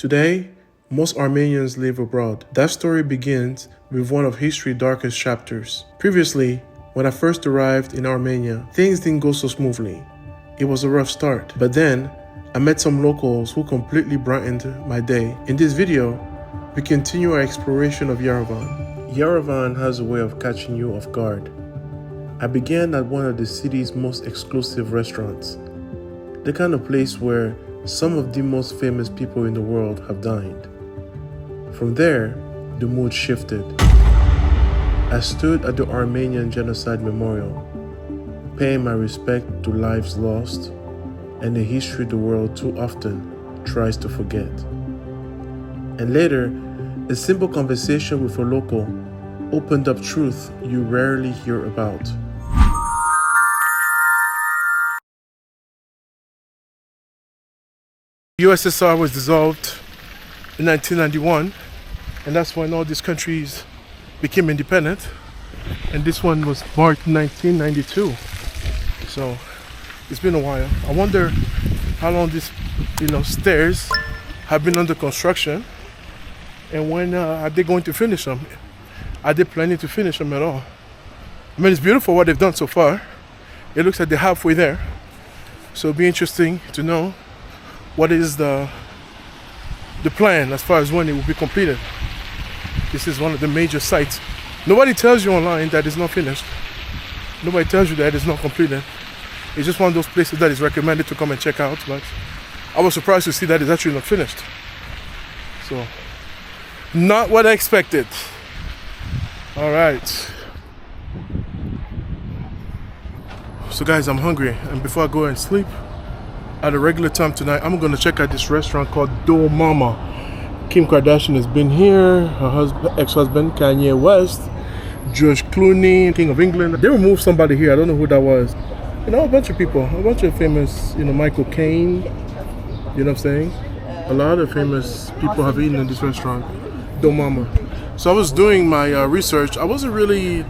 Today, most Armenians live abroad. That story begins with one of history's darkest chapters. Previously, when I first arrived in Armenia, things didn't go so smoothly. It was a rough start, but then I met some locals who completely brightened my day. In this video, we continue our exploration of Yerevan. Yerevan has a way of catching you off guard. I began at one of the city's most exclusive restaurants, the kind of place where some of the most famous people in the world have dined. From there, the mood shifted. I stood at the Armenian Genocide Memorial, paying my respect to lives lost and the history the world too often tries to forget. And later, a simple conversation with a local opened up truth you rarely hear about. USSR was dissolved in 1991, and that's when all these countries became independent, and this one was marked 1992. So it's been a while. I wonder how long these stairs have been under construction, and when are they going to finish them? Are they planning to finish them at all? I mean, it's beautiful what they've done so far. It looks like they're halfway there, so it'll be interesting to know what is the plan as far as when it will be completed. This is one of the major sites. Nobody tells you online that it's not finished. Nobody tells you that it's not completed. It's just one of those places that is recommended to come and check out, but I was surprised to see that it's actually not finished. So, not what I expected. All right. So guys, I'm hungry, and before I go and sleep, at a regular time tonight, I'm gonna check out this restaurant called Do Mama. Kim Kardashian has been here, her ex-husband Kanye West, George Clooney, King of England. They removed somebody here, I don't know who that was. A bunch of people, a bunch of famous, Michael Caine, you know what I'm saying? A lot of famous people have eaten in this restaurant, Do Mama. So I was doing my research. I wasn't really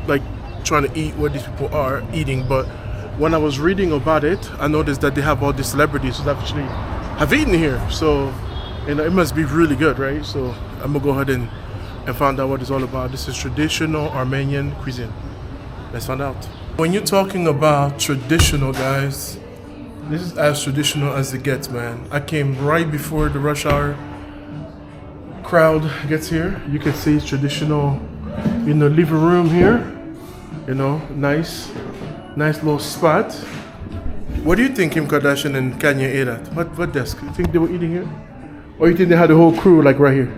trying to eat what these people are eating, but when I was reading about it, I noticed that they have all these celebrities who actually have eaten here. So, it must be really good, right? So I'm gonna go ahead and find out what it's all about. This is traditional Armenian cuisine. Let's find out. When you're talking about traditional, guys, this is as traditional as it gets, man. I came right before the rush hour crowd gets here. You can see it's traditional, living room here. Nice little spot. What do you think Kim Kardashian and Kanye ate at? What desk? You think they were eating here? Or you think they had the whole crew right here?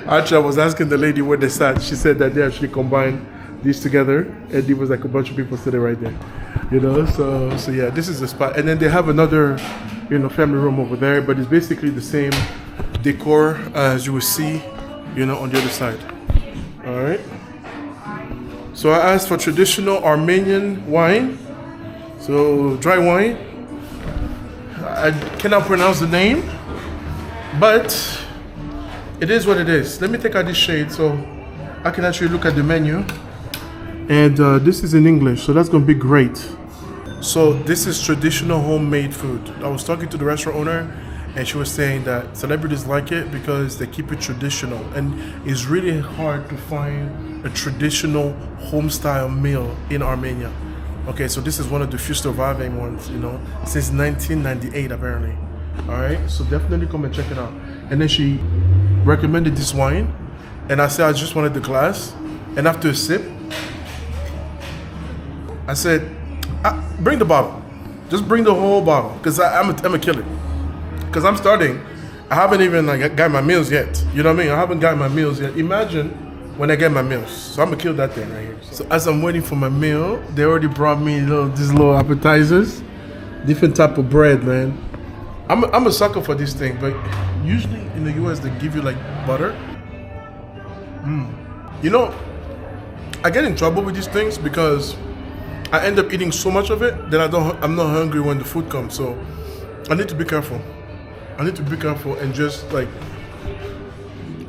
Actually, I was asking the lady where they sat. She said that they actually combined these together, and there was a bunch of people sitting right there. So yeah, this is the spot. And then they have another, family room over there, but it's basically the same decor as you will see, on the other side. All right. So I asked for traditional Armenian wine, so dry wine. I cannot pronounce the name, but it is what it is. Let me take out this shade so I can actually look at the menu. And this is in English, so that's gonna be great. So this is traditional homemade food. I was talking to the restaurant owner, and she was saying that celebrities like it because they keep it traditional, and it's really hard to find a traditional home-style meal in Armenia. Okay, so this is one of the few surviving ones, since 1998 apparently. All right, so definitely come and check it out. And then she recommended this wine, and I said I just wanted the glass. And after a sip, I said, bring the bottle. Just bring the whole bottle, because I'm a killer. Because I'm starting, I haven't even got my meals yet. You know what I mean? I haven't got my meals yet. Imagine when I get my meals. So I'm gonna kill that thing right here. So as I'm waiting for my meal, they already brought me these little appetizers, different type of bread, man. I'm a sucker for this thing, but usually in the US they give you butter. I get in trouble with these things because I end up eating so much of it that I'm not hungry when the food comes. So I need to be careful. And just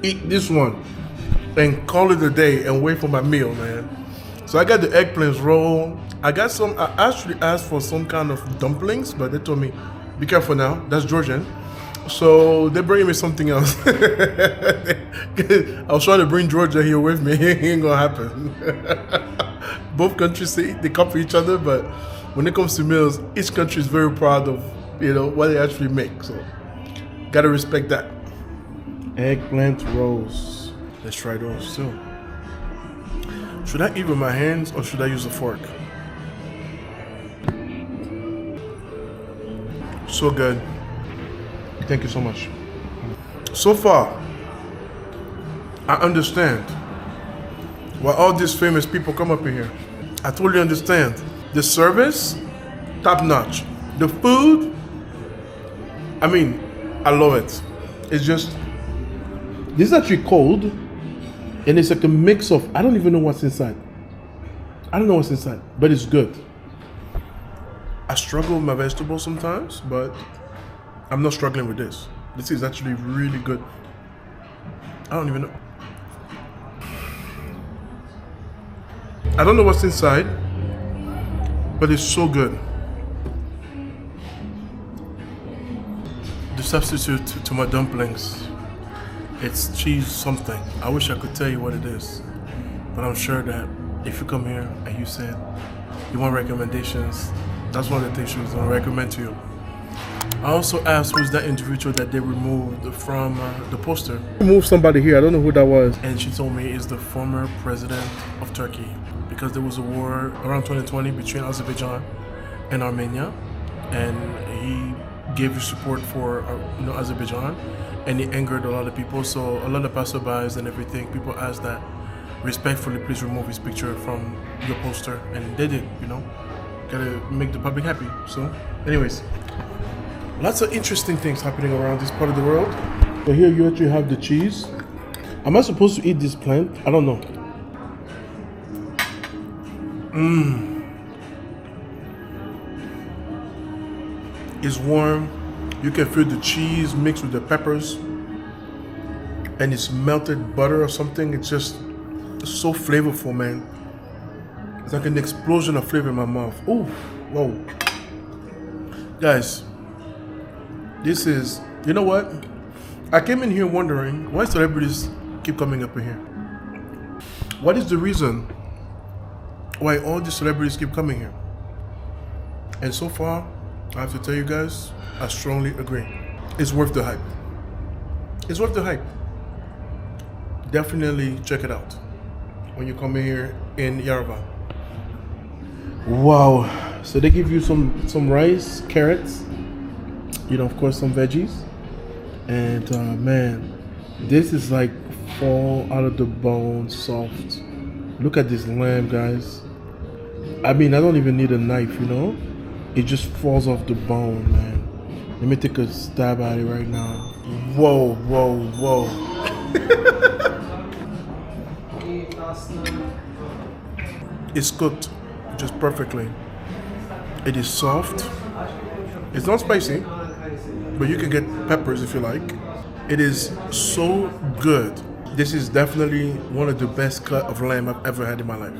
eat this one and call it a day and wait for my meal, man. So I got the eggplants roll. I actually asked for some kind of dumplings, but they told me Be careful now. That's Georgian. So they're bringing me something else. I was trying to bring Georgia here with me. It ain't gonna happen. Both countries say they come for each other, but when it comes to meals, each country is very proud of what they actually make. So gotta respect that. Eggplant rolls. Let's try those too. Should I eat with my hands or should I use a fork? So good. Thank you so much. So far, I understand why all these famous people come up in here. I totally understand. The service, top notch. The food, I mean, I love it. It's just, this is actually cold, and it's like a mix of, I don't even know what's inside. I don't know what's inside, but it's good. I struggle with my vegetables sometimes, but I'm not struggling with this. This is actually really good. I don't even know. I don't know what's inside, but it's so good. The substitute to my dumplings, it's cheese something. I wish I could tell you what it is, but I'm sure that if you come here and you said you want recommendations, that's one of the things she was going to recommend to you. I also asked who's that individual that they removed from the poster. Removed somebody here, I don't know who that was. And she told me it's the former president of Turkey, because there was a war around 2020 between Azerbaijan and Armenia, and he gave his support for Azerbaijan, and it angered a lot of people. So a lot of passerbys and everything, people asked that respectfully, please remove his picture from your poster, and they did. Gotta make the public happy. So anyways, lots of interesting things happening around this part of the world. So here you actually have the cheese. Am I supposed to eat this plant? I don't know. It's warm. You can feel the cheese mixed with the peppers, and it's melted butter or something. It's just so flavorful, man. It's like an explosion of flavor in my mouth. Ooh, whoa. Guys, this is, you know what? I came in here wondering why celebrities keep coming up in here. What is the reason why all these celebrities keep coming here? And so far, I have to tell you guys, I strongly agree. It's worth the hype. It's worth the hype. Definitely check it out when you come in here in Yerevan. Wow. So they give you some rice, carrots, of course some veggies. And man, this is like fall out of the bone soft. Look at this lamb, guys. I mean, I don't even need a knife, It just falls off the bone, man. Let me take a stab at it right now. Whoa, whoa, whoa. It's cooked just perfectly. It is soft. It's not spicy, but you can get peppers if you like. It is so good. This is definitely one of the best cut of lamb I've ever had in my life.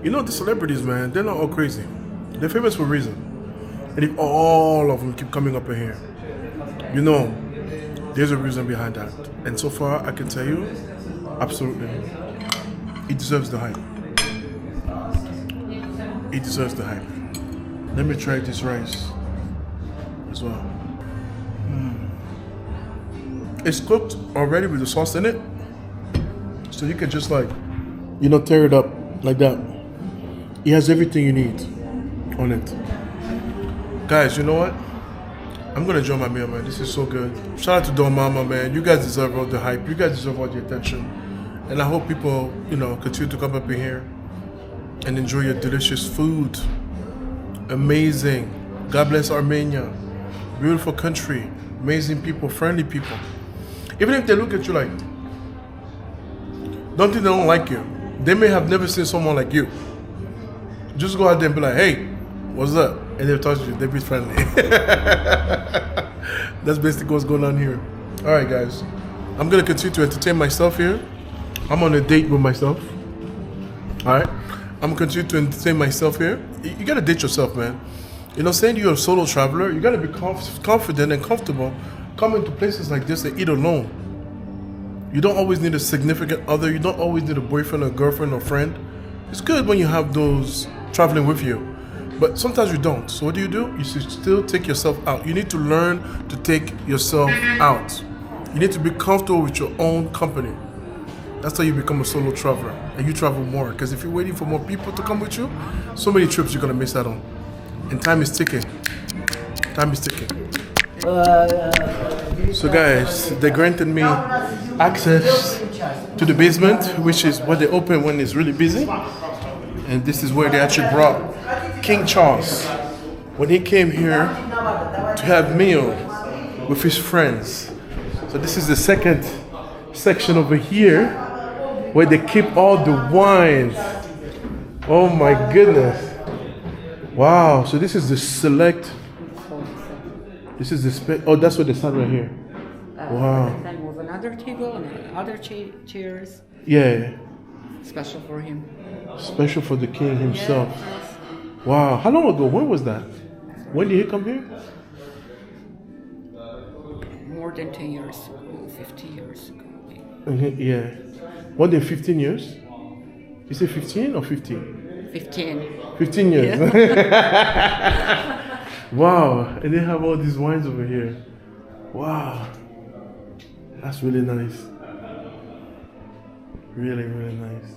The celebrities, man, they're not all crazy. They're famous for a reason. And if all of them keep coming up in here, there's a reason behind that. And so far, I can tell you, absolutely, it deserves the hype. It deserves the hype. Let me try this rice as well. It's cooked already with the sauce in it. So you can just tear it up like that. It has everything you need on it. Guys, you know what? I'm gonna enjoy my meal, man. This is so good. Shout out to Don Mama, man. You guys deserve all the hype. You guys deserve all the attention. And I hope people, continue to come up in here and enjoy your delicious food. Amazing. God bless Armenia. Beautiful country. Amazing people, friendly people. Even if they look at you like, don't think they don't like you. They may have never seen someone like you. Just go out there and be like, hey, what's up? And they'll talk to you. They'll be friendly. That's basically what's going on here. All right, guys. I'm going to continue to entertain myself here. I'm on a date with myself. All right. I'm going to continue to entertain myself here. You got to date yourself, man. You know, saying you're a solo traveler, you gotta be confident and comfortable coming to places like this and eat alone. You don't always need a significant other. You don't always need a boyfriend or girlfriend or friend. It's good when you have those traveling with you, but sometimes you don't. So what do? You should still take yourself out. You need to learn to take yourself out. You need to be comfortable with your own company. That's how you become a solo traveler and you travel more. Because if you're waiting for more people to come with you, so many trips you're gonna miss out on. And time is ticking. Time is ticking. So guys, they granted me access to the basement, which is what they open when it's really busy. And this is where they actually brought King Charles when he came here to have meal with his friends. So this is the second section over here where they keep all the wines. Oh my goodness. Wow, so this is the select. This is the oh, that's what they start right here. Wow. Then with another table and other chairs. Yeah. Special for him. Special for the king himself. Yes. Wow. How long ago? When was that? When did he come here? More than 10 years ago, 50 years ago. Yeah. More than 15 years? You say 15 or 15? 15. 15 years. Yeah. Wow. And they have all these wines over here. Wow. That's really nice. Really, really nice.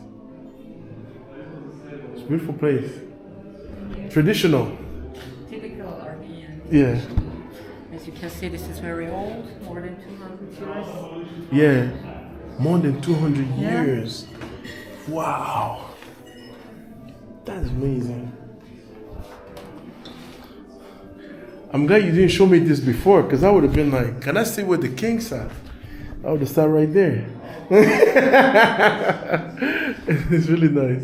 It's a beautiful place. Traditional. Typical Armenian. Yeah. As you can see, this is very old, more than 200 years. Yeah. More than 200 Yeah. years. Wow. That's amazing. I'm glad you didn't show me this before, because I would have been like, can I see where the king sat? I would have sat right there. It's really nice.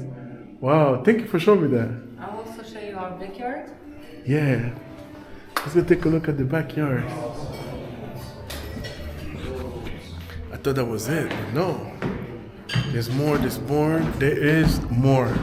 Wow, thank you for showing me that. I'll also show you our backyard. Yeah. Let's go take a look at the backyard. I thought that was it, but no. There's more, there's more, there is more.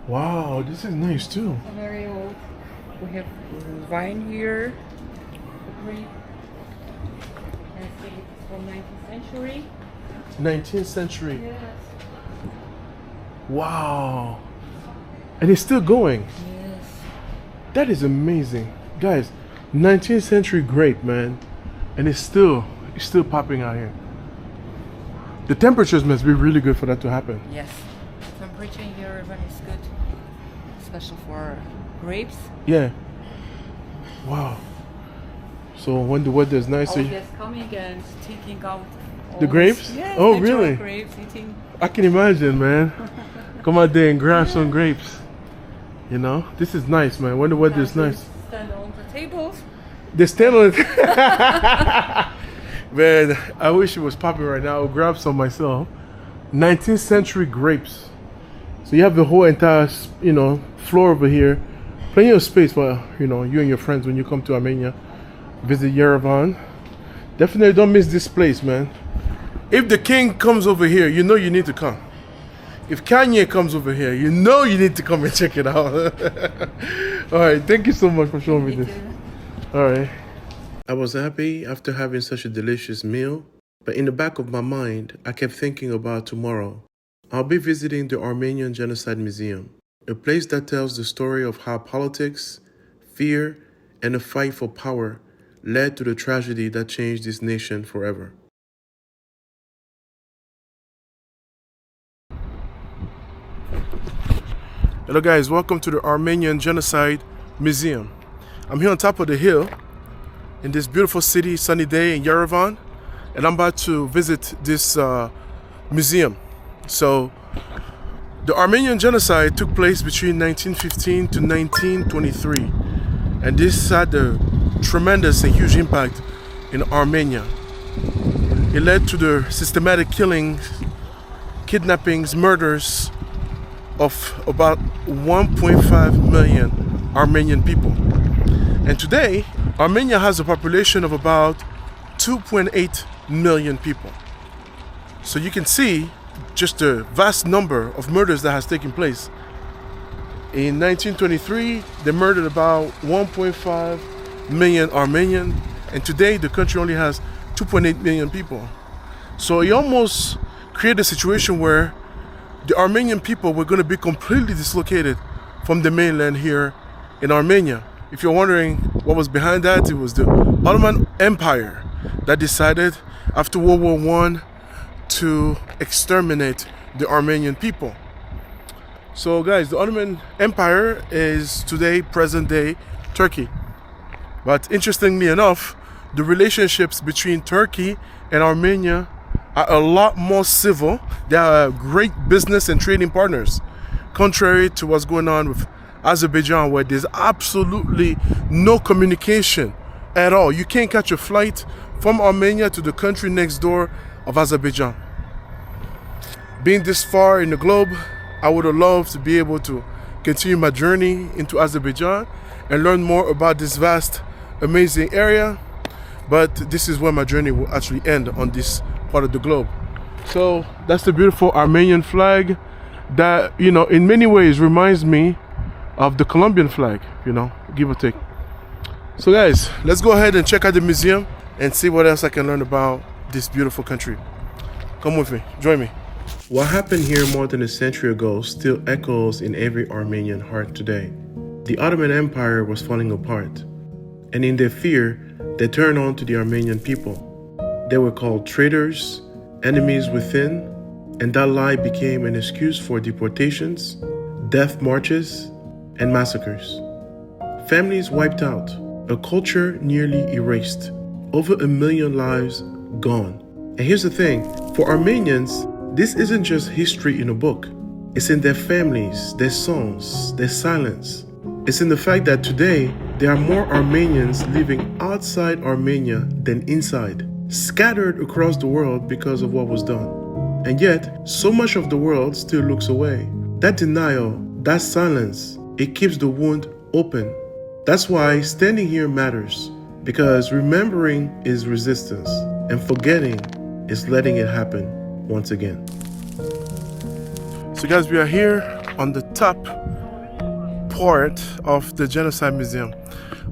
Wow, this is nice too. Very old. We have wine here. I think it's from 19th century. 19th century. Yes. Wow. And it's still going. Yes. That is amazing. Guys, 19th century grape, man. And it's still popping out here. The temperatures must be really good for that to happen. Yes. Temperature in Yerevan is good. Special for grapes. Yeah. Wow. So when the weather is nice, so Yes, coming and taking out all the grapes? Yes, Oh, natural really? Grapes, eating. I can imagine, man. Come out there and grab some grapes. You know, this is nice, man. When the weather is nice. Stand on the tables. They stand on it. Man, I wish it was popping right now. I'll grab some myself. 19th century grapes. So you have the whole entire, floor over here. Plenty of space for, you and your friends when you come to Armenia. Visit Yerevan. Definitely don't miss this place, man. If the king comes over here, you know you need to come. If Kanye comes over here, you know you need to come and check it out. All right, thank you so much for showing me this. All right. I was happy after having such a delicious meal, but in the back of my mind, I kept thinking about tomorrow. I'll be visiting the Armenian Genocide Museum, a place that tells the story of how politics, fear, and a fight for power led to the tragedy that changed this nation forever. Hello guys, welcome to the Armenian Genocide Museum. I'm here on top of the hill in this beautiful city, sunny day in Yerevan, and I'm about to visit this museum. So, the Armenian Genocide took place between 1915 to 1923, and this had a tremendous and huge impact in Armenia. It led to the systematic killings, kidnappings, murders of about 1.5 million Armenian people. And today, Armenia has a population of about 2.8 million people. So you can see just the vast number of murders that has taken place. In 1923, they murdered about 1.5 million Armenian, and today the country only has 2.8 million people. So it almost created a situation where the Armenian people were going to be completely dislocated from the mainland here in Armenia. If you're wondering what was behind that, it was the Ottoman Empire that decided after World War I to exterminate the Armenian people. So guys, the Ottoman Empire is today present-day Turkey. But interestingly enough, the relationships between Turkey and Armenia are a lot more civil. They are great business and trading partners, contrary to what's going on with Azerbaijan, where there's absolutely no communication at all. You can't catch a flight from Armenia to the country next door of Azerbaijan. Being this far in the globe, I would have loved to be able to continue my journey into Azerbaijan and learn more about this vast, amazing area. But this is where my journey will actually end, on this part of the globe. So that's the beautiful Armenian flag that, you know, in many ways reminds me of the Colombian flag, you know, give or take. So guys, let's go ahead and check out the museum and see what else I can learn about this beautiful country. Come with me, join me. What happened here more than a century ago still echoes in every Armenian heart today. The Ottoman Empire was falling apart, and in their fear, they turned on to the Armenian people. They were called traitors, enemies within, and that lie became an excuse for deportations, death marches, and massacres. Families wiped out, a culture nearly erased, over 1 million lives gone. And here's the thing, for Armenians, this isn't just history in a book. It's in their families, their songs, their silence. It's in the fact that today, there are more Armenians living outside Armenia than inside, scattered across the world because of what was done. And yet, so much of the world still looks away. That denial, that silence, it keeps the wound open. That's why standing here matters, because remembering is resistance, and forgetting is letting it happen once again. So guys, we are here on the top part of the Genocide Museum.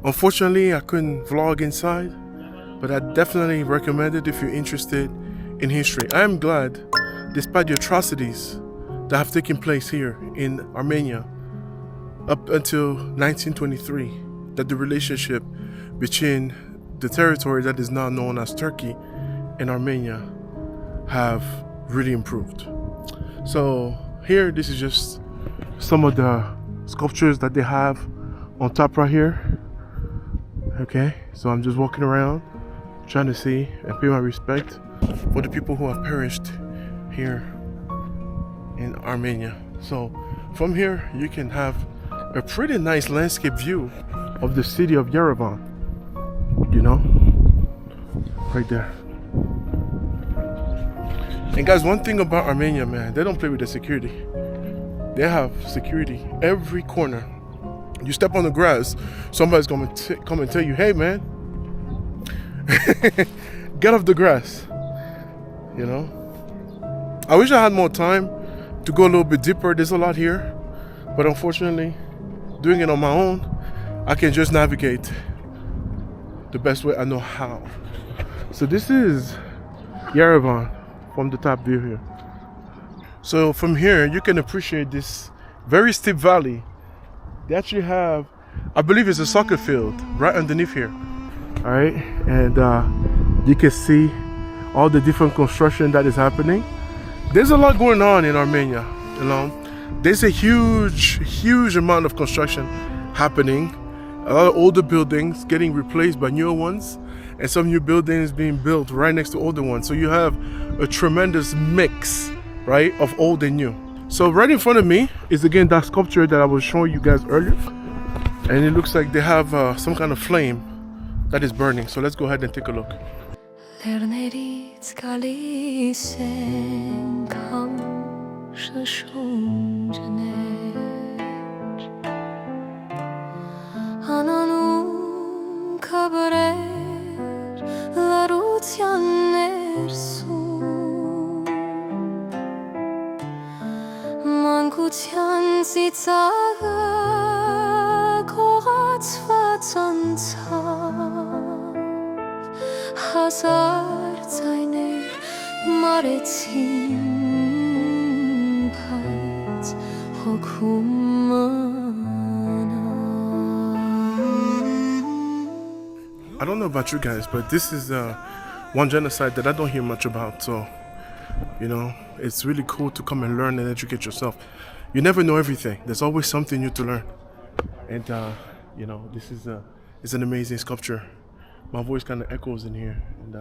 Unfortunately, I couldn't vlog inside, but I definitely recommend it if you're interested in history. I am glad, despite the atrocities that have taken place here in Armenia up until 1923, that the relationship between the territory that is now known as Turkey and Armenia have really improved. So here, this is just some of the sculptures that they have on top right here. Okay, so I'm just walking around trying to see and pay my respect for the people who have perished here in Armenia. So from here, you can have a pretty nice landscape view of the city of Yerevan, you know, right there. And guys, one thing about Armenia, man, they don't play with the security. They have security every corner. You step on the grass, somebody's gonna come and tell you, hey man, get off the grass, you know. I wish I had more time to go a little bit deeper. There's a lot here, but unfortunately, doing it on my own, I can just navigate the best way I know how. So this is Yerevan from the top view here. So from here, you can appreciate this very steep valley. They actually have, I believe it's a soccer field right underneath here. All right, and you can see all the different construction that is happening. There's a lot going on in Armenia, you know. There's a huge amount of construction happening. A lot of older buildings getting replaced by newer ones, and some new buildings being built right next to older ones. So you have a tremendous mix, right, of old and new. So right in front of me is again that sculpture that I was showing you guys earlier, and it looks like they have some kind of flame that is burning. So let's go ahead and take a look. Լեռներից գալիս են կամ շշունջներ Անանում կաբրեր լարության ներսում Մանկության ծիծաղը կողացված անցավ Հազար ձայներ մարեցին բայց հոգում I don't know about you guys, but this is one genocide that I don't hear much about. So, you know, it's really cool to come and learn and educate yourself. You never know everything. There's always something new to learn. And, you know, this is it's an amazing sculpture. My voice kind of echoes in here. And,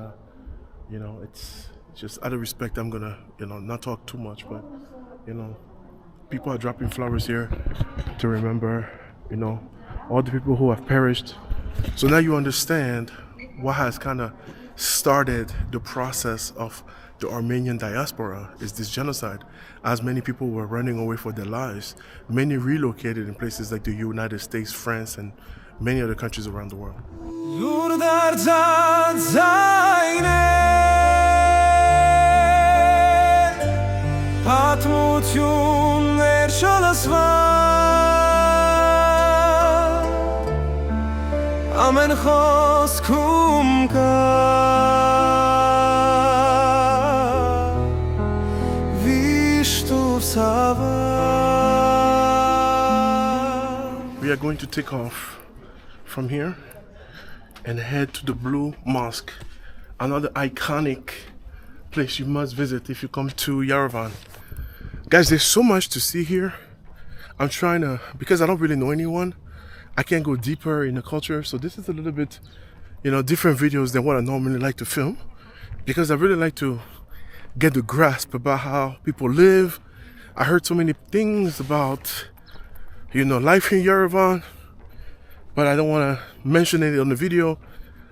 you know, it's just out of respect, I'm going to, you know, not talk too much. But, you know, people are dropping flowers here to remember, you know, all the people who have perished. So now you understand what has kind of started the process of the Armenian diaspora is this genocide. As many people were running away for their lives, many relocated in places like the United States, France, and many other countries around the world. Ամեն խոսքում կա վիշտով ցավը We are going to take off from here and head to the Blue Mosque, another iconic place you must visit if you come to Yerevan. Guys, there's so much to see here. I'm trying to, because I don't really know anyone, I can't go deeper in the culture, so this is a little bit, you know, different videos than what I normally like to film, because I really like to get the grasp about how people live. I heard so many things about, you know, life in Yerevan, but I don't want to mention it on the video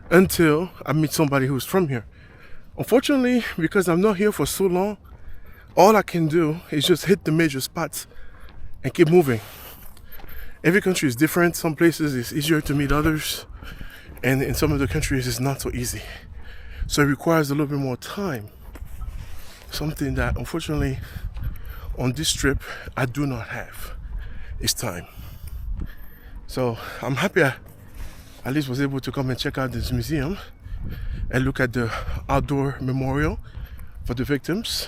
until I meet somebody who's from here. Unfortunately, because I'm not here for so long, all I can do is just hit the major spots and keep moving. Every country is different. Some places it's easier to meet others, and in some of the countries it's not so easy. So it requires a little bit more time. Something that unfortunately on this trip I do not have is time. So I'm happy I at least was able to come and check out this museum and look at the outdoor memorial for the victims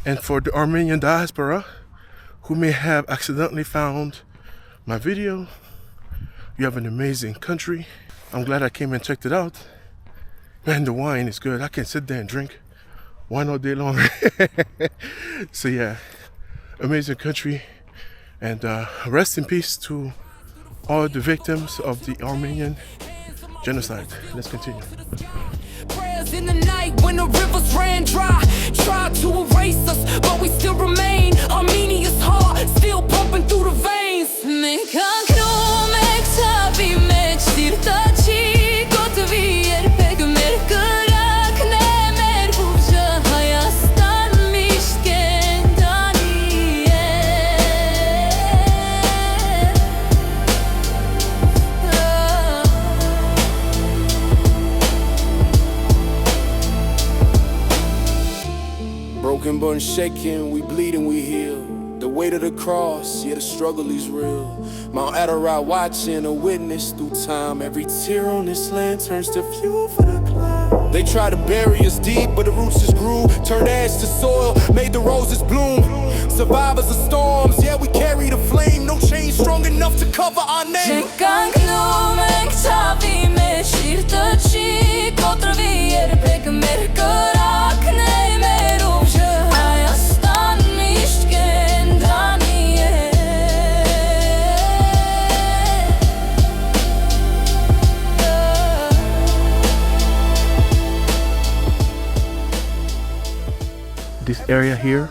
and for the Armenian diaspora who may have accidentally found my video. You have an amazing country. I'm glad I came and checked it out. Man, the wine is good. I can sit there and drink wine all day long. So yeah, amazing country. And rest in peace to all the victims of the Armenian genocide. Let's continue. Prayers in the night when the rivers ran dry. Tried to erase us, but we still remain. Armenia's heart still pumping through the veins. Broken but unshaken, we bleed and we heal. The weight of the cross, yeah, the struggle is real. Mount Ararat watching, a witness through time. Every tear on this land turns to fuel for the cloud. They try to bury us deep, but the roots just grew. Turned ash to soil, made the roses bloom. Survivors of storms, yeah, we carry the flame. No chain strong enough to cover our name. This area here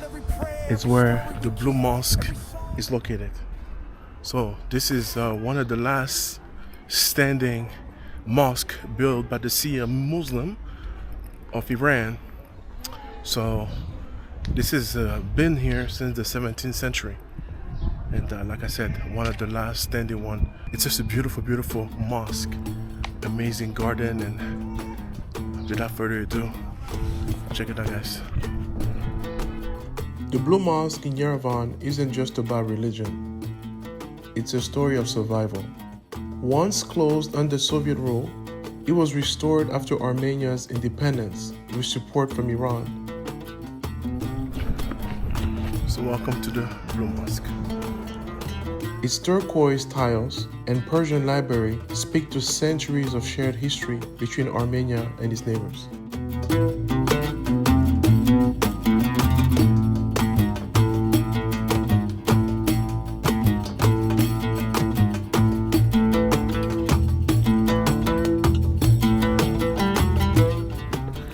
is where the Blue Mosque is located. So this is one of the last standing mosque built by the Shia Muslim of Iran. So this has been here since the 17th century. And like I said, one of the last standing one. It's just a beautiful, beautiful mosque. Amazing garden, and without further ado, check it out, guys. The Blue Mosque in Yerevan isn't just about religion. It's a story of survival. Once closed under Soviet rule, it was restored after Armenia's independence with support from Iran. So welcome to the Blue Mosque. Its turquoise tiles and Persian library speak to centuries of shared history between Armenia and its neighbors.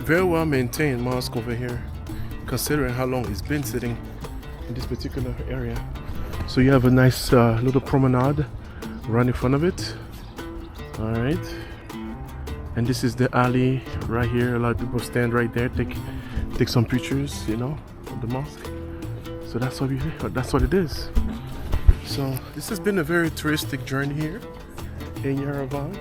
Very well maintained mosque over here, considering how long it's been sitting in this particular area. So you have a nice little promenade right in front of it. All right, and this is the alley right here. A lot of people stand right there, take some pictures, you know, of the mosque. So that's what it is. So this has been a very touristic journey here in Yerevan.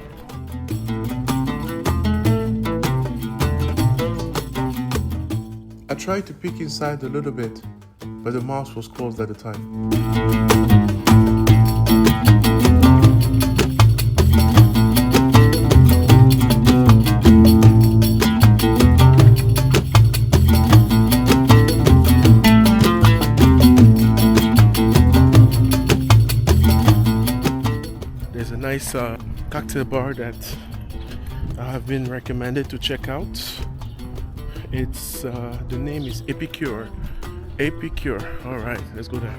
I tried to peek inside a little bit, but the mosque was closed at the time. There's a nice cocktail bar that I have been recommended to check out. It's the name is Epicure. Epicure. All right, let's go there.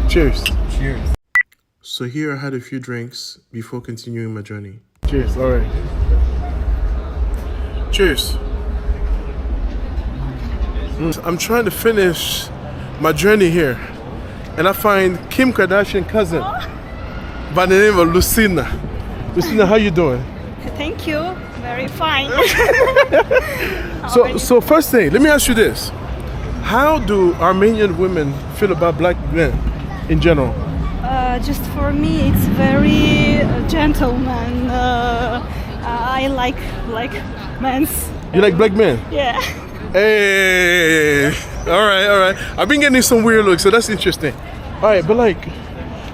Cheers. Cheers. So here I had a few drinks before continuing my journey. Cheers. All right. Cheers. I'm trying to finish my journey here, and I find Kim Kardashian's cousin by the name of Lucina. Lucina, how you doing? Thank you. Very fine. So first thing, let me ask you this. How do Armenian women feel about black men in general? Just for me, it's very gentleman. I like men's. You like black men? Yeah. Hey, all right. I've been getting some weird looks, so that's interesting. All right, but like,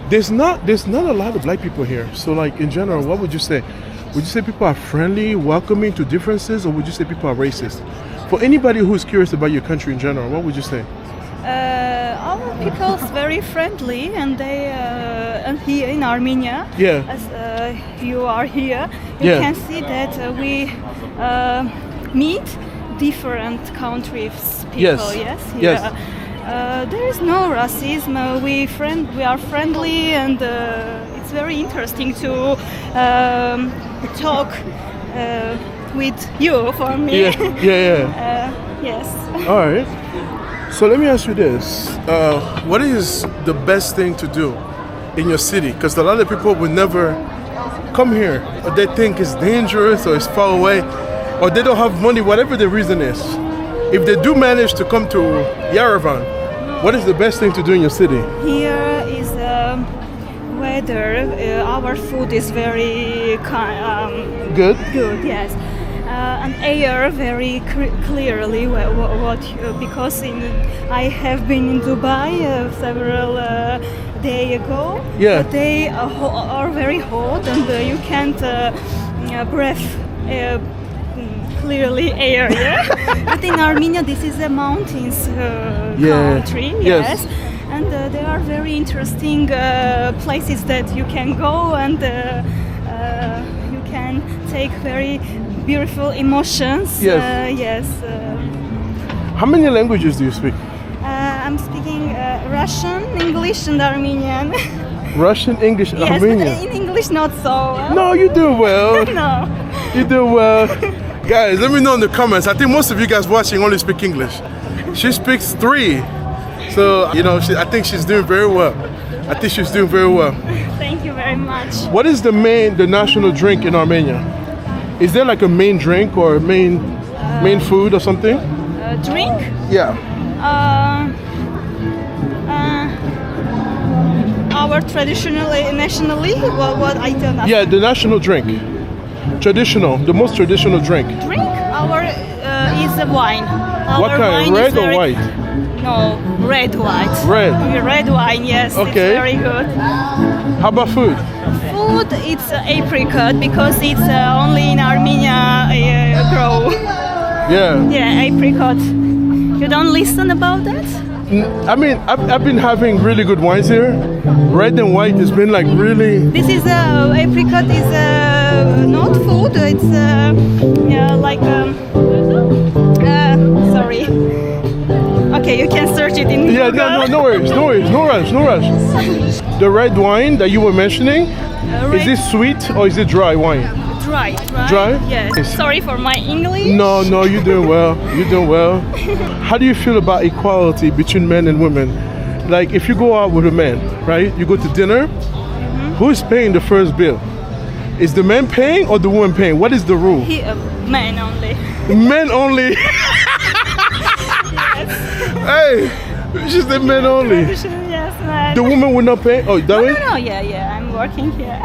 there's not a lot of black people here. So like in general, what would you say? Would you say people are friendly, welcoming to differences, or would you say people are racist? For anybody who's curious about your country in general, what would you say? Our people's very friendly, and they and here in Armenia, Yeah. as you are here, you Yeah. can see that we meet different countries people. Yes. Yes. Yes. There is no racism. We are friendly, and it's very interesting to talk with you. For me. Yeah. Yes. All right. So let me ask you this: what is the best thing to do in your city? Because a lot of people would never come here, or they think it's dangerous, or it's far away, or they don't have money. Whatever the reason is, if they do manage to come to Yerevan, what is the best thing to do in your city? Here is weather. Our food is very Good. good. Yes. And air very clearly. Because I have been in Dubai several days ago. Yeah. But they are very hot, and you can't breathe clearly air. Yeah. But in Armenia, this is a mountains country. Yes. Yes. And there are very interesting places that you can go, and you can take very beautiful emotions. Yes. Yes. How many languages do you speak? I'm speaking Russian, English, and Armenian. Russian, English, Yes, Armenian. but in English not so. No, you do well. No. You do well. Guys, let me know in the comments. I think most of you guys watching only speak English. She speaks 3. So, you know, I think she's doing very well. I think she's doing very well. Thank you very much. What is the national drink in Armenia? Is there like a main drink or a main food or something? Drink? Yeah. Our nationally, what I don't know. Yeah, the national drink. Traditional, the most traditional drink. Drink? Our is a wine. What kind? Red or white? No, red white. Red. Red wine, yes. Okay. It's very good. How about food? Food, it's apricot because it's only in Armenia grow. Yeah. Yeah, apricot. You don't listen about that? I mean, I've been having really good wines here. Red and white has been like really. This is apricot is not food. It's yeah, like sorry. Okay, you can search it in Yeah, Google. no worries, no rush. The red wine that you were mentioning, is this sweet or is it dry wine? Dry. Dry? Yes. Yes. Sorry for my English. No, you're doing well. You're doing well. How do you feel about equality between men and women? Like if you go out with a man, right? You go to dinner, who is paying the first bill? Is the man paying or the woman paying? What is the rule? Men only. Men only. Hey, just the men only. Yes, man. The woman will not pay. Oh, that way? No, yeah. I'm working here.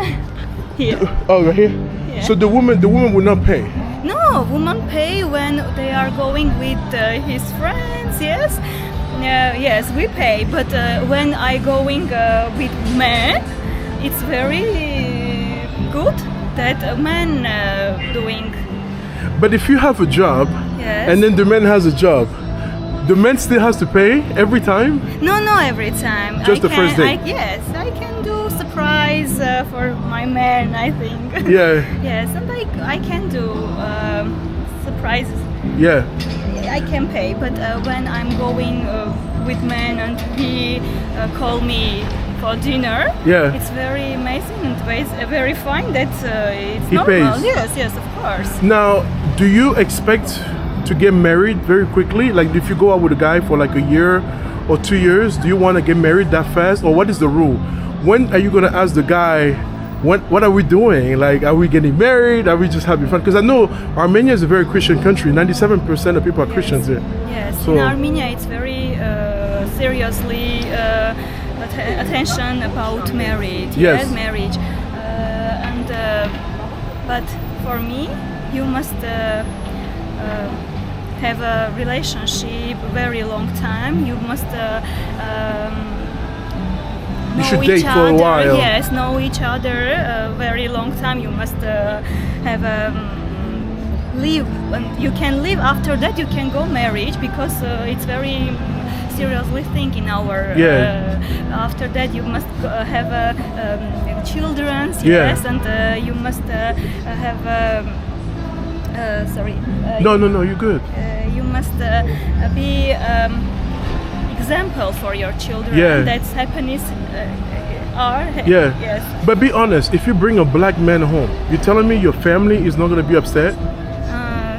Here. Oh, right here. Yeah. So the woman will not pay. No, women pay when they are going with his friends. Yes, yes, we pay. But when I going with men, it's very good that a man doing. But if you have a job, Yes. and then the man has a job, the man still has to pay every time? No, every time. Just the first day? Yes, I can do surprise for my man, I think. Yeah. Yes, and I can do surprises. Yeah. I can pay, but when I'm going with men and he call me for dinner, Yeah. it's very amazing and very fine that it's He normal. pays. Yes, of course. Now, do you expect to get married very quickly? Like if you go out with a guy for like a year or 2 years, do you want to get married that fast? Or what is the rule? When are you going to ask the guy, what are we doing? Like, are we getting married? Are we just having fun? Because I know Armenia is a very Christian country. 97% of people are Christians here. Yes, So- in Armenia it's very seriously attention about marriage. Yes. Marriage. But for me, you must have a relationship very long time. You must You know should each date for a other. while. Yes, know each other a very long time. You must have live, and you can live after that. You can go marriage because it's very seriously think in our. Yeah. After that, you must have children. Yeah. Yes, and you must have. Sorry. No, you're good. You must be example for your children. Yeah. That's happiness are. Yeah. Yes. But be honest, if you bring a black man home, you're telling me your family is not going to be upset?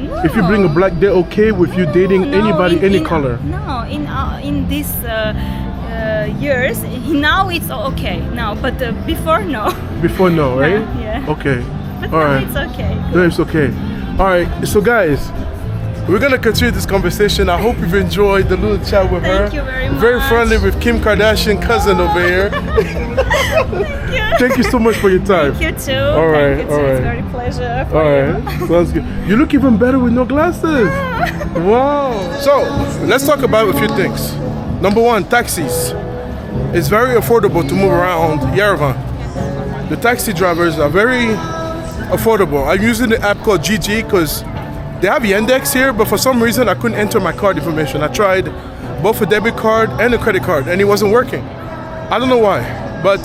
No. If you bring a black, they're okay with you dating No, anybody, any in, color? No, in these years, now it's okay. Now, but before no. Before no, right? Yeah. Okay. But All now right. it's okay. No, it's okay. All right. So guys, we're gonna continue this conversation. I hope you've enjoyed the little chat with her. Thank you very much. Very friendly with Kim Kardashian cousin over here. Thank you. Thank you so much for your time. Thank you too. All right, Thank you too. all right. It's very pleasure. For All you. right, sounds good. You look even better with no glasses. Wow. So let's talk about a few things. Number one, taxis. It's very affordable to move around Yerevan. The taxi drivers are very affordable. I'm using the app called GG because they have Yandex here, but for some reason I couldn't enter my card information. I tried both a debit card and a credit card and it wasn't working. I don't know why, but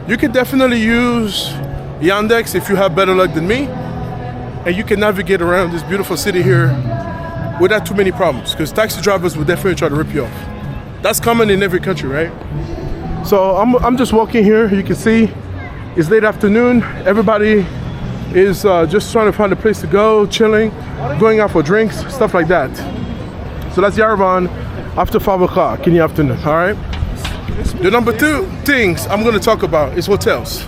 you can definitely use Yandex if you have better luck than me, and you can navigate around this beautiful city here without too many problems, because taxi drivers will definitely try to rip you off. That's common in every country, right? So I'm just walking here. You can see it's late afternoon. Everybody is just trying to find a place to go, chilling, going out for drinks, stuff like that. So that's Yerevan after 5 o'clock in the afternoon, all right? The number two things I'm going to talk about is hotels.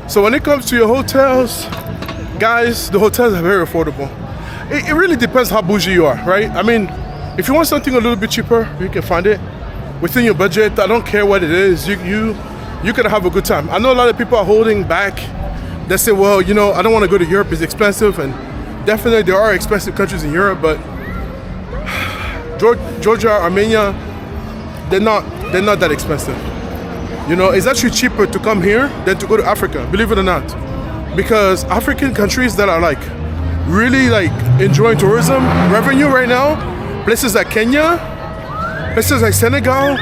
So when it comes to your hotels, guys, the hotels are very affordable. It really depends how bougie you are, right? I mean, if you want something a little bit cheaper, you can find it within your budget. I don't care what it is. You can have a good time. I know a lot of people are holding back. They say, well, you know, I don't want to go to Europe. It's expensive, and definitely there are expensive countries in Europe, but Georgia, Armenia, they're not that expensive. You know, it's actually cheaper to come here than to go to Africa, believe it or not. Because African countries that are like really like enjoying tourism revenue right now, places like Kenya, places like Senegal,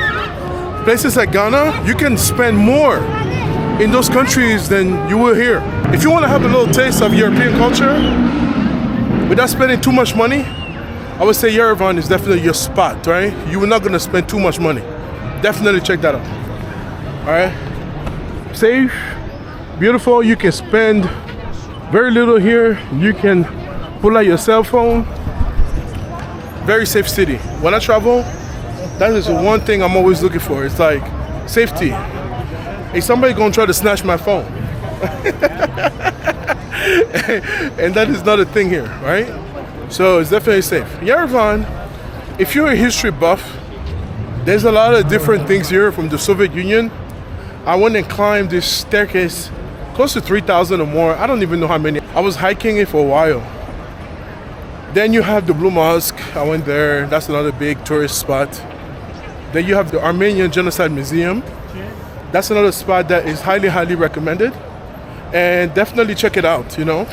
places like Ghana, you can spend more in those countries than you will here. If you want to have a little taste of European culture without spending too much money, I would say Yerevan is definitely your spot, right? You are not going to spend too much money. Definitely check that out. All right, safe, beautiful. You can spend very little here. You can pull out your cell phone. Very safe city. When I travel, that is the one thing I'm always looking for. It's like safety. Is somebody gonna try to snatch my phone? And that is not a thing here, right? So it's definitely safe. Yerevan, if you're a history buff, there's a lot of different things here from the Soviet Union. I went and climbed this staircase close to 3,000 or more. I don't even know how many. I was hiking it for a while. Then you have the Blue Mosque. I went there. That's another big tourist spot. Then you have the Armenian Genocide Museum. That's another spot that is highly, highly recommended. And definitely check it out, you know.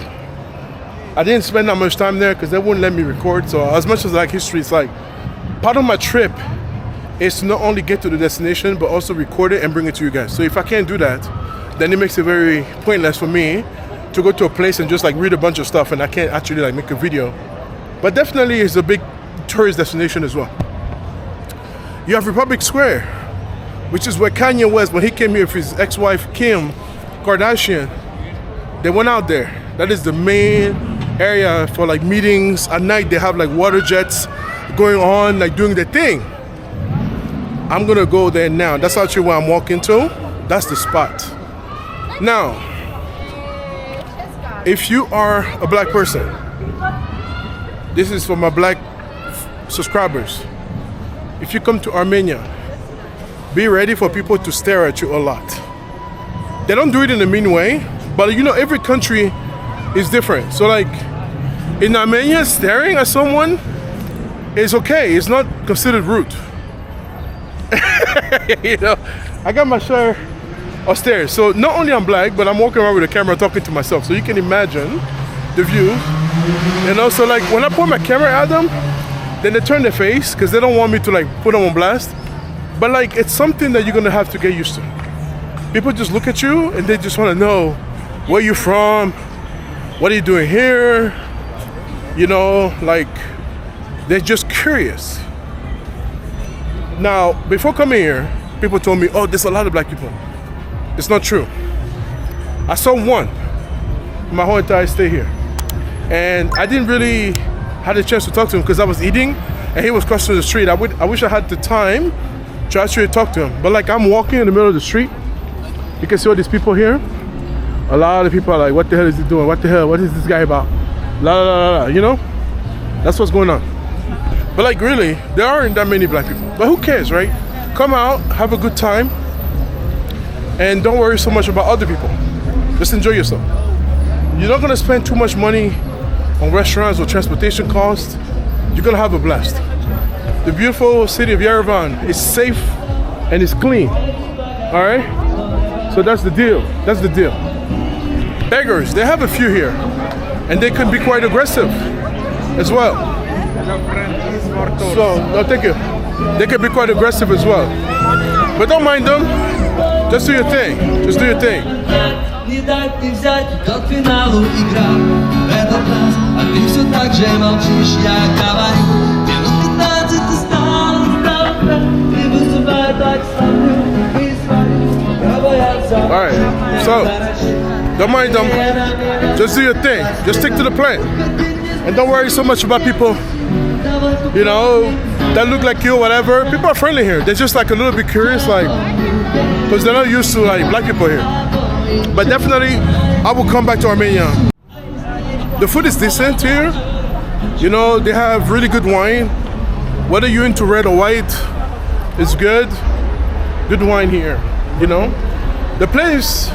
I didn't spend that much time there because they wouldn't let me record. So as much as I like history, it's like part of my trip is to not only get to the destination, but also record it and bring it to you guys. So if I can't do that, then it makes it very pointless for me to go to a place and just like read a bunch of stuff and I can't actually like make a video. But definitely it's a big tourist destination as well. You have Republic Square, which is where Kanye West, when he came here with his ex-wife Kim Kardashian, they went out there. That is the main area for like meetings. At night they have like water jets going on, like doing their thing. I'm gonna go there now. That's actually where I'm walking to. That's the spot. Now, if you are a black person, this is for my black subscribers. If you come to Armenia, be ready for people to stare at you a lot. They don't do it in a mean way, but you know, every country is different. So like in Armenia, staring at someone is okay. It's not considered rude. You know, I got my share upstairs. So not only I'm black, but I'm walking around with a camera talking to myself. So you can imagine the view. And also like when I point my camera at them, then they turn their face because they don't want me to like put them on blast. But like it's something that you're gonna have to get used to. People just look at you and they just want to know where you're from, what are you doing here, you know, like they're just curious. Now, before coming here, people told me, oh, there's a lot of black people. It's not true. I saw one my whole entire stay here. And I didn't really have the chance to talk to him because I was eating and he was crossing the street. I wish I had the time to actually talk to him. But like I'm walking in the middle of the street, you can see all these people here. A lot of people are like, what the hell is he doing? What the hell? What is this guy about? La la la la, you know? That's what's going on. But like really, there aren't that many black people. But who cares, right? Come out, have a good time, and don't worry so much about other people. Just enjoy yourself. You're not gonna spend too much money on restaurants or transportation costs. You're gonna have a blast. The beautiful city of Yerevan is safe and it's clean. All right? So that's the deal. That's the deal. Beggars, they have a few here, and they can be quite aggressive as well. So, no, thank you. They can be quite aggressive as well. But don't mind them. Just do your thing. Just do your thing. Не дать не взять, до финалу игра. В этот раз, а ты все так же молчишь, я говорю. Минут 15 ты стал правда, ты вызывай так славу, и свою, кого Alright, so, don't mind them. Just do your thing. Just stick to the plan. And don't worry so much about people you know, that look like you or whatever. People are friendly here. They're just like a little bit curious, like, because they're not used to like black people here. But definitely, I will come back to Armenia. The food is decent here. You know, they have really good wine. Whether you're into red or white, it's good. Good wine here, you know. The place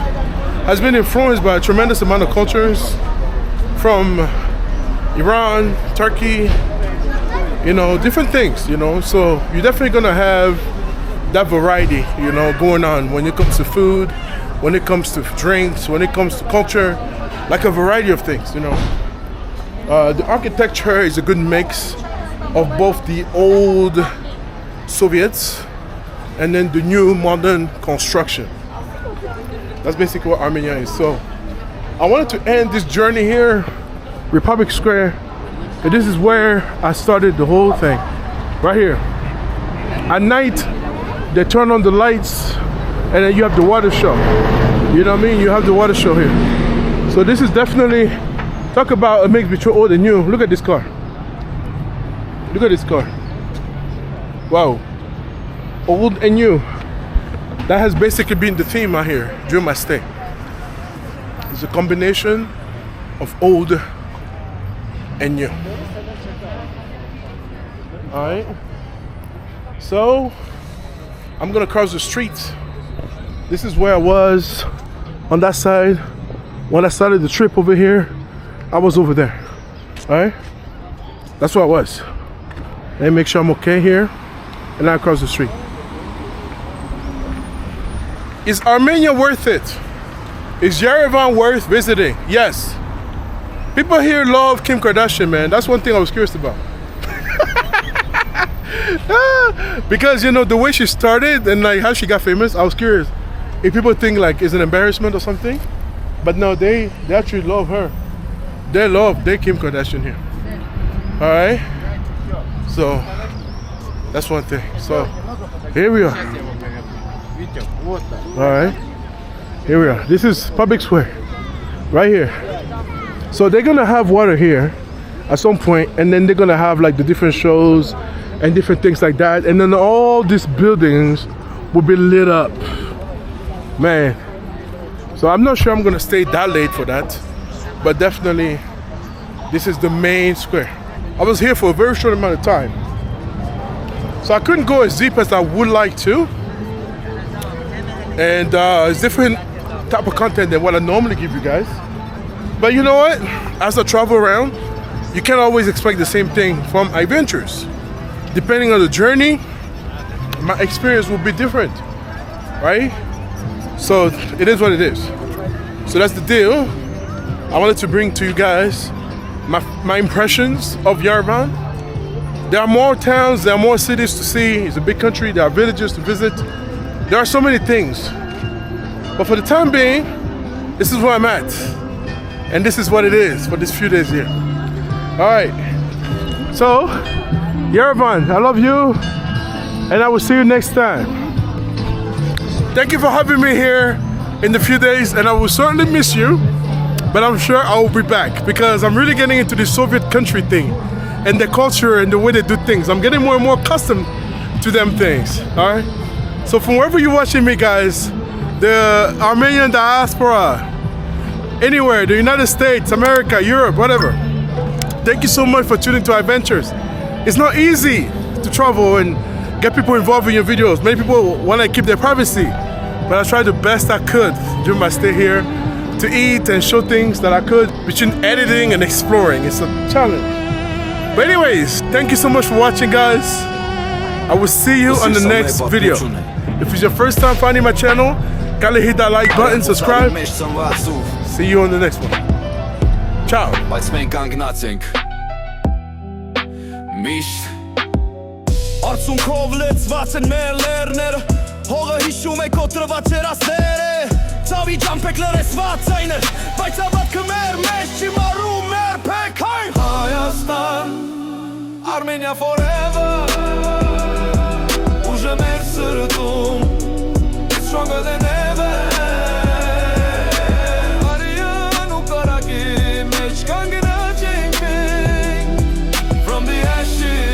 has been influenced by a tremendous amount of cultures from Iran, Turkey, you know, different things, you know. So you're definitely gonna have that variety, you know, going on when it comes to food, when it comes to drinks, when it comes to culture, like a variety of things, you know. The architecture is a good mix of both the old Soviets and then the new modern construction. That's basically what Armenia is. So I wanted to end this journey here, Republic Square. And this is where I started the whole thing, right here. At night, they turn on the lights and then you have the water show. You know what I mean? You have the water show here. So this is definitely, talk about a mix between old and new. Look at this car. Look at this car. Wow. Old and new. That has basically been the theme out here during my stay. It's a combination of old and new. Alright. So I'm gonna cross the street. This is where I was on that side. When I started the trip over here, I was over there. Alright? That's where I was. Let me make sure I'm okay here. And I cross the street. Is Armenia worth it? Is Yerevan worth visiting? Yes. People here love Kim Kardashian, man. That's one thing I was curious about. Because, you know, the way she started and like how she got famous, I was curious if people think like it's an embarrassment or something. But no, they actually love her. They Kim Kardashian here. Alright? So that's one thing. So here we are. Alright. Here we are. This is Public Square. Right here. So they're gonna have water here at some point, and then they're gonna have like the different shows and different things like that, and then all these buildings will be lit up. Man. So I'm not sure I'm gonna stay that late for that, but definitely this is the main square. I was here for a very short amount of time, so I couldn't go as deep as I would like to, and it's different type of content than what I normally give you guys. But you know what? As I travel around, you can't always expect the same thing from IvainTures. Depending on the journey, my experience will be different, right? So it is what it is. So that's the deal. I wanted to bring to you guys my impressions of Yerevan. There are more towns, there are more cities to see. It's a big country, there are villages to visit. There are so many things. But for the time being, this is where I'm at. And this is what it is for these few days here. All right. So, Yerevan, I love you. And I will see you next time. Thank you for having me here in the few days. And I will certainly miss you. But I'm sure I will be back because I'm really getting into the Soviet country thing and the culture and the way they do things. I'm getting more and more accustomed to them things. All right. So from wherever you're watching me, guys, the Armenian diaspora, anywhere, the United States, America, Europe, whatever. Thank you so much for tuning to IvainTures. It's not easy to travel and get people involved in your videos. Many people want to keep their privacy, but I tried the best I could during my stay here to eat and show things that I could between editing and exploring. It's a challenge. But anyways, thank you so much for watching, guys. I will see you on the next video. If it's your first time finding my channel, kindly hit that like button, subscribe. See you on the next one. Ciao. Արցունքով լեցված են մեր լեռները Հողը հիշում է կոտրված երասները Ծավի ճամպեք լրեսված այնը Բայց ավատքը մեր մեջ չի մարում մեր փեքայն Հայաստան Armenia forever Ուժը մեր սրտում It's stronger than ever Արյան ու կարակի մեջ կանգնած ենք From the ashes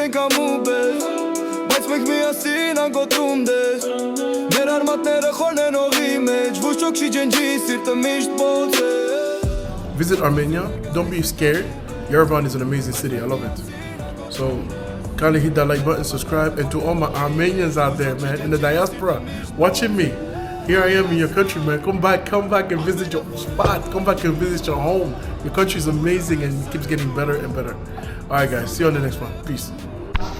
ենք ամուբես Բայց մենք միասին անգոտրում դես Մեր արմատները խորն են օղի մեջ Ոչ ոք չի ջնջի, սիրտը միշտ բոց է Visit Armenia, don't be scared. Yerevan is an amazing city, I love it. So kindly hit that like button, subscribe, and to all my Armenians out there, man, in the diaspora, watching me. Here I am in your country, man. Come back and visit your spot. Come back and visit your home. Your country is amazing and it keeps getting better and better. All right, guys, see you on the next one. Peace.